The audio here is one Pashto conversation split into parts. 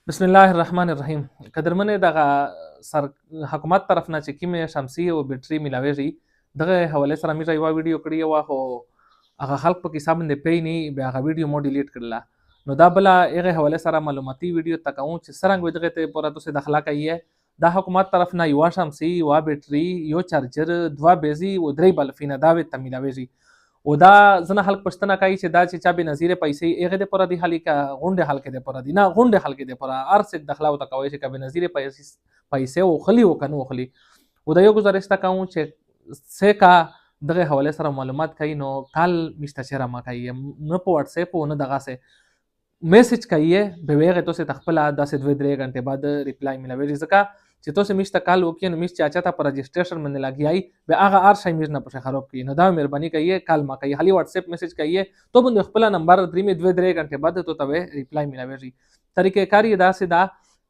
بسم الله الرحمن الرحیم. قدرمن دغه سر حکومت طرف نه چې کومې شمسی او بیټری ملاویږي دغه حواله سره موږ یو ویډیو کړی و، خو هغه خلک په حساب باندې پی نه بیا هغه ویډیو مو ډیلیټ کړله. نو دا بل هغه حواله سره معلوماتي ویډیو تکاو چې څنګه دغه ته پوره تاسو داخله کوي. دا حکومت طرف نه یو شمسی یو بیټری یو چارجر دوا بیزی او درې بلفینه دا وت ملاویږي. او دا ځنه خلک پښتنه کوي چې دا چې چا به نظیر پیسې هغه د پر دی حالي کا غونډه حل کې د پر دی نه غونډه حل کې د پر ارڅ داخله او تکوي چې کبه نظیر پیسې او خلی او کنو خلی. او دا یو گزارش تکاو چې سکا دغه حواله سره معلومات کوي. نو کال مستشره ما کوي نه په واتس اپ او نه دغه سه میسج کوي به ویغه تاسو تخپل د 2-3 غنټه بعد ریپلای ملوي ځکه چې تاسو میشته کال وکړئ نو میش چاچا ته پر رجسٹریشن باندې لګیای به هغه ار شای میز نه پښه خراب کړي. نو دا مهرباني کوي کال ما کوي خالي واتس اپ میسج کوي تو باندې خپل نمبر 2-3 غنټه بعد ته ته ریپلای ملوي. طریقې کاری دا سه دا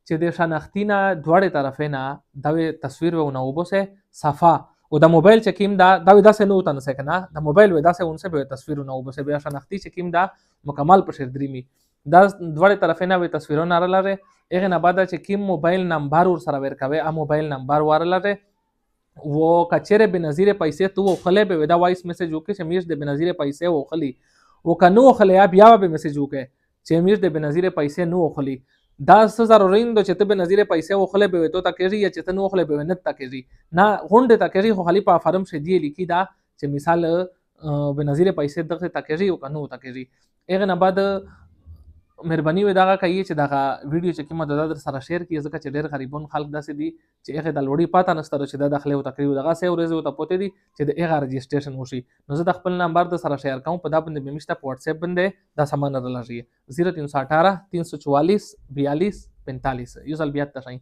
چې د شناختینه دواړه طرفینه دا تصویر و نو وبسه صفه او د موبایل چې کیم دا داسې نه وته نه سکنه د موبایل و داسې اونسه به تصویر نو وبسه بیا شناختی چې کیم دا مکمل پر شر دریمي دا دواړه طرفینه وي تصویرونه را لره. هغه نه بعد چې کیم موبایل نمبر ور سره ورکوي ا موبایل نمبر ور لره و کچره بنظیر پیسې تو خله به دا وایس میسج وکړي چې میش د بنظیر پیسې او خلی او کنو خله بیا به میسج وکړي چې میش د بنظیر پیسې نو خلی. دا څه ضروري نه چې ته بنظیر پیسې او خله به تو تکری یا چې ته نو خله به نه تکری نه غونډه تکری خو خلی په فارم شدي لیکي دا چې مثال بنظیر پیسې دغه تکری او کنو تکری. هغه نه بعد مهرباني وي دا کوي چې دا ویډیو چې کومه د سره شیر کړي ځکه چې ډېر غریبون خلک داسې دي چې هغه د لوړی پاته نستره چې د داخله او تقریبا دغه سه ورځ ته پوتې دي چې د هغه رجسټریشن وشي. نو زه د خپل نمبر د سره شیر کوم په دا باندې مېشته په واتس اپ باندې دا سامان راځي 0318 344 42 45 یو ځل بیا تاسو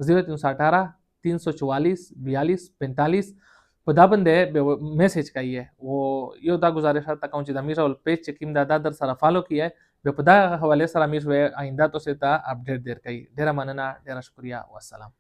0318 344 42 45 په دا باندې میسج کوي. او یو دا گزارش تا کوم چې د میرول پیج چې کیم دا در سره فالو کیه به په دا حواله سره امیر آینده تاسو ته اپډیټ درکړي. ډیره مننه، ډیره شکریا، والسلام.